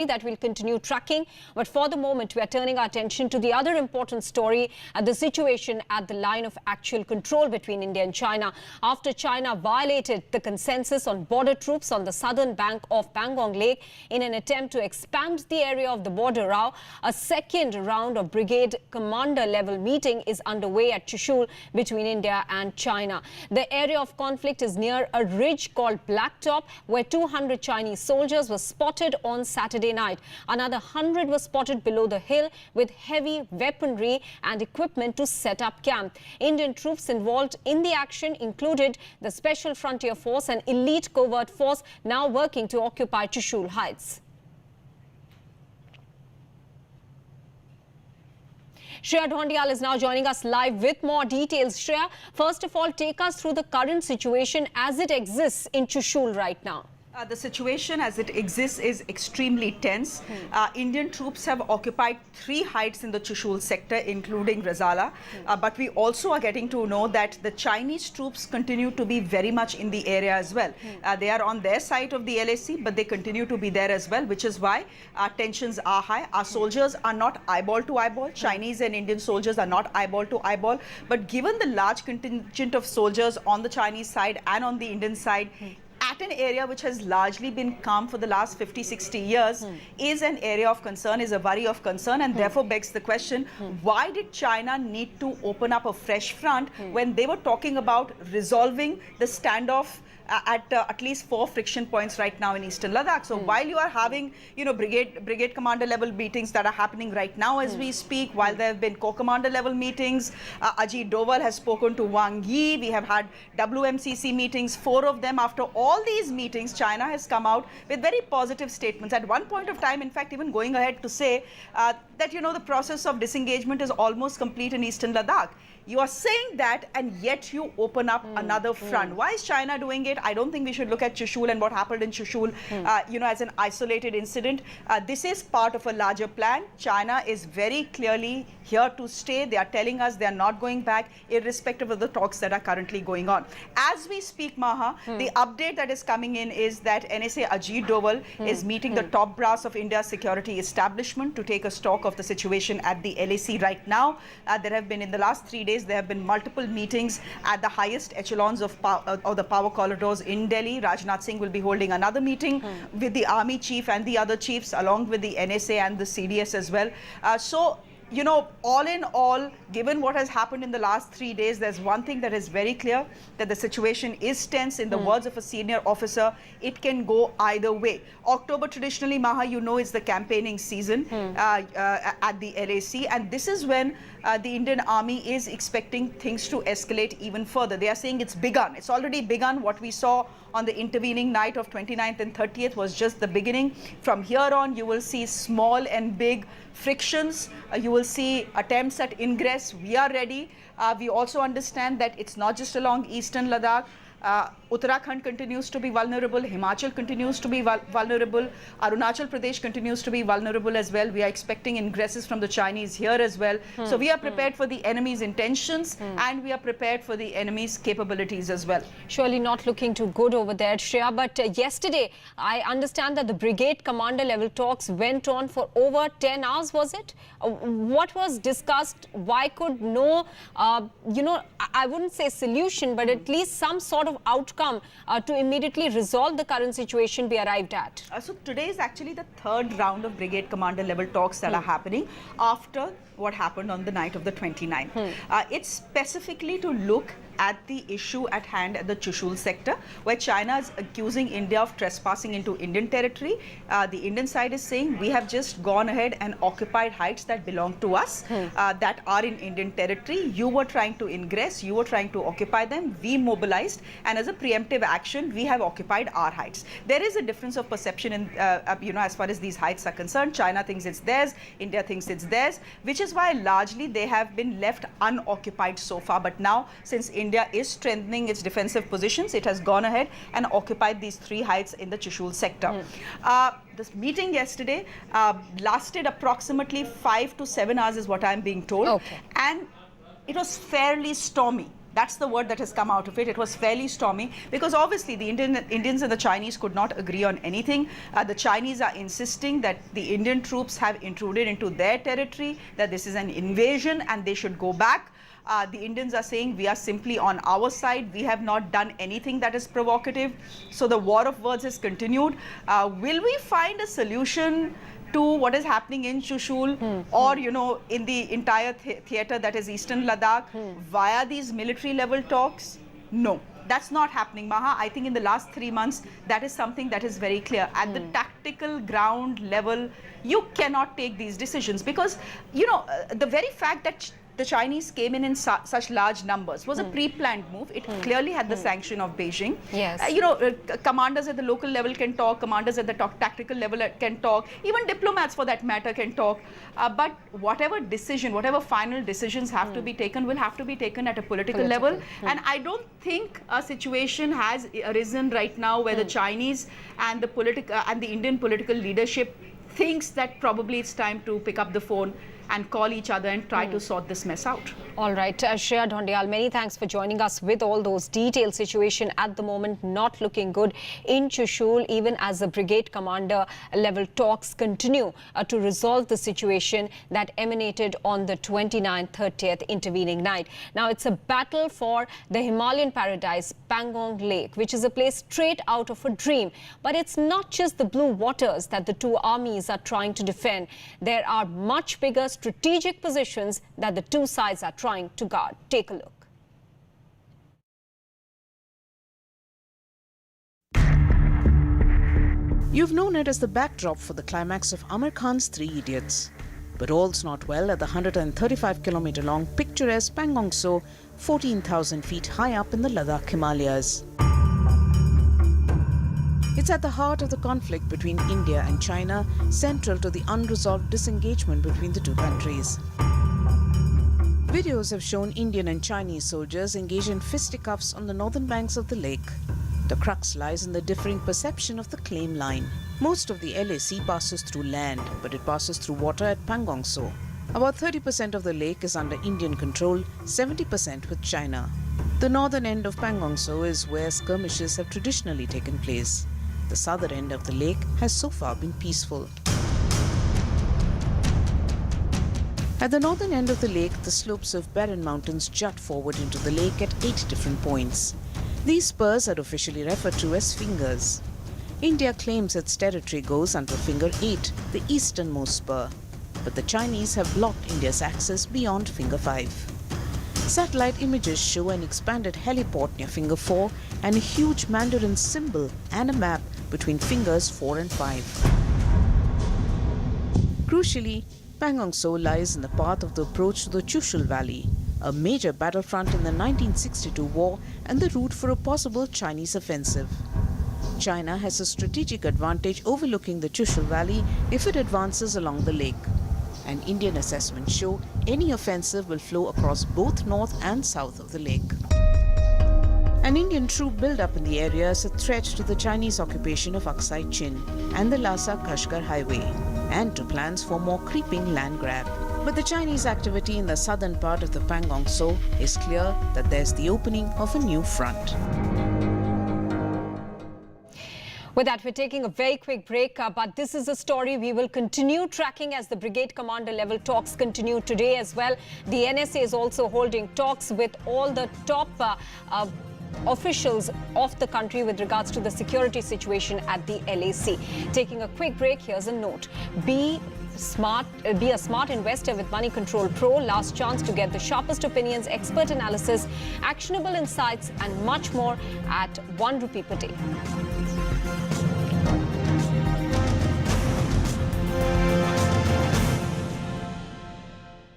that we'll continue tracking. But for the moment, we are turning our attention to the other important story, the situation at the line of actual control between India and China. After China violated the consensus on border troops on the southern bank of Pangong Lake in an attempt to expand the area of the border row, a second round of brigade commander level meeting is underway at Chushul between India and China. The area of conflict is near a ridge called Blacktop, where 200 Chinese soldiers were spotted on Saturday night. Another 100 were spotted below the hill with heavy weaponry and equipment to set up camp. Indian troops involved in the action included the Special Frontier Force, an elite covert force now working to occupy Chushul Heights. Shreya Dhondial is now joining us live with more details. Shreya, first of all, take us through the current situation as it exists in Chushul right now. The situation as it exists is extremely tense. Indian troops have occupied 3 heights in the Chushul sector, including Razala. But we also are getting to know that the Chinese troops continue to be very much in the area as well. They are on their side of the LAC, but they continue to be there as well, which is why tensions are high. Our soldiers are not eyeball to eyeball. Chinese and Indian soldiers are not eyeball to eyeball. But given the large contingent of soldiers on the Chinese side and on the Indian side, at an area which has largely been calm for the last 50-60 years, is an area of concern, is a worry of concern, and therefore begs the question, why did China need to open up a fresh front when they were talking about resolving the standoff at least 4 friction points right now in eastern Ladakh? So while you are having, brigade commander level meetings that are happening right now as we speak, while there have been co-commander level meetings, Ajit Doval has spoken to Wang Yi, we have had WMCC meetings, 4 of them. After all these meetings, China has come out with very positive statements. At one point of time, in fact, even going ahead to say that, the process of disengagement is almost complete in eastern Ladakh. You are saying that, and yet you open up another front. Why is China doing it? I don't think we should look at Chushul and what happened in Chushul, as an isolated incident. This is part of a larger plan. China is very clearly here to stay. They are telling us they are not going back, irrespective of the talks that are currently going on. As we speak, Maha, the update that is coming in is that NSA Ajit Doval is meeting the top brass of India's security establishment to take a stock of the situation at the LAC right now. There have been, in the last 3 days, there have been multiple meetings at the highest echelons of the power corridors in Delhi. Rajnath Singh will be holding another meeting with the army chief and the other chiefs, along with the NSA and the CDS as well. All in all, given what has happened in the last 3 days, there's one thing that is very clear, that the situation is tense. In the words of a senior officer, it can go either way. October, traditionally, Maha, is the campaigning season at the LAC. And this is when the Indian army is expecting things to escalate even further. They are saying it's begun. It's already begun. What we saw on the intervening night of 29th and 30th was just the beginning. From here on, you will see small and big frictions. You will see attempts at ingress. We are ready. We also understand that it's not just along eastern Ladakh. Uttarakhand continues to be vulnerable, Himachal continues to be vulnerable, Arunachal Pradesh continues to be vulnerable as well. We are expecting ingresses from the Chinese here as well. So we are prepared for the enemy's intentions and we are prepared for the enemy's capabilities as well. Surely not looking too good over there, Shreya. But yesterday, I understand that the brigade commander level talks went on for over 10 hours, was it? What was discussed? Why could no, I wouldn't say solution, but at least some sort of outcome to immediately resolve the current situation be arrived at? So today is actually the 3rd round of brigade commander level talks that are happening after what happened on the night of the 29th. It's specifically to look at the issue at hand at the Chushul sector, where China is accusing India of trespassing into Indian territory. The Indian side is saying we have just gone ahead and occupied heights that belong to us, that are in Indian territory. You were trying to ingress, you were trying to occupy them, we mobilized, and as a preemptive action, we have occupied our heights. There is a difference of perception in, as far as these heights are concerned. China thinks it's theirs, India thinks it's theirs, which is why largely they have been left unoccupied so far. But now, since India is strengthening its defensive positions, it has gone ahead and occupied these 3 heights in the Chushul sector. This meeting yesterday lasted approximately 5 to 7 hours is what I'm being told. And it was fairly stormy. That's the word that has come out of it. It was fairly stormy because obviously the Indians and the Chinese could not agree on anything. The Chinese are insisting that the Indian troops have intruded into their territory, that this is an invasion and they should go back. The Indians are saying we are simply on our side. We have not done anything that is provocative. So the war of words has continued. Will we find a solution to what is happening in Chushul or, you know, in the entire theater that is Eastern Ladakh via these military level talks? No, that's not happening, Maha. I think in the last 3 months, that is something that is very clear. At the tactical ground level, you cannot take these decisions because, you know, the very fact that the Chinese came in such large numbers was a pre-planned move. It clearly had the sanction of Beijing. Yes. You know, commanders at the local level can talk, commanders at the tactical level can talk, even diplomats for that matter can talk. But whatever decision, whatever final decisions have to be taken will have to be taken at a political level. And I don't think a situation has arisen right now where the Chinese and the Indian political leadership thinks that probably it's time to pick up the phone and call each other and try to sort this mess out. All right, Shreya Dhondiyal, many thanks for joining us with all those detailed. Situation at the moment not looking good in Chushul, even as the brigade commander level talks continue to resolve the situation that emanated on the 29th, 30th intervening night. Now, it's a battle for the Himalayan paradise, Pangong Lake, which is a place straight out of a dream. But it's not just the blue waters that the two armies are trying to defend. There are much bigger strategic positions that the two sides are trying to guard. Take a look. You've known it as the backdrop for the climax of Amir Khan's Three Idiots. But all's not well at the 135-kilometer-long picturesque Pangong Tso, 14,000 feet high up in the Ladakh Himalayas. It's at the heart of the conflict between India and China, central to the unresolved disengagement between the two countries. Videos have shown Indian and Chinese soldiers engage in fisticuffs on the northern banks of the lake. The crux lies in the differing perception of the claim line. Most of the LAC passes through land, but it passes through water at Pangong Tso. About 30% of the lake is under Indian control, 70% with China. The northern end of Pangong Tso is where skirmishes have traditionally taken place. The southern end of the lake has so far been peaceful. At the northern end of the lake, the slopes of barren mountains jut forward into the lake at 8 different points. These spurs are officially referred to as fingers. India claims its territory goes until Finger 8, the easternmost spur. But the Chinese have blocked India's access beyond Finger 5. Satellite images show an expanded heliport near Finger 4 and a huge Mandarin symbol and a map between Fingers 4 and 5. Crucially, Pangong Tso lies in the path of the approach to the Chushul Valley, a major battlefront in the 1962 war and the route for a possible Chinese offensive. China has a strategic advantage overlooking the Chushul Valley if it advances along the lake. And Indian assessments show any offensive will flow across both north and south of the lake. An Indian troop build-up in the area is a threat to the Chinese occupation of Aksai Chin and the Lhasa-Kashgar highway, and to plans for more creeping land grab. But the Chinese activity in the southern part of the Pangong Tso is clear that there's the opening of a new front. With that, we're taking a very quick break, but this is a story we will continue tracking as the brigade commander level talks continue today as well. The NSA is also holding talks with all the top officials of the country with regards to the security situation at the LAC. Taking a quick break, here's a note. Be a smart investor with Money Control Pro. Last chance to get the sharpest opinions, expert analysis, actionable insights and much more at ₹1 per day.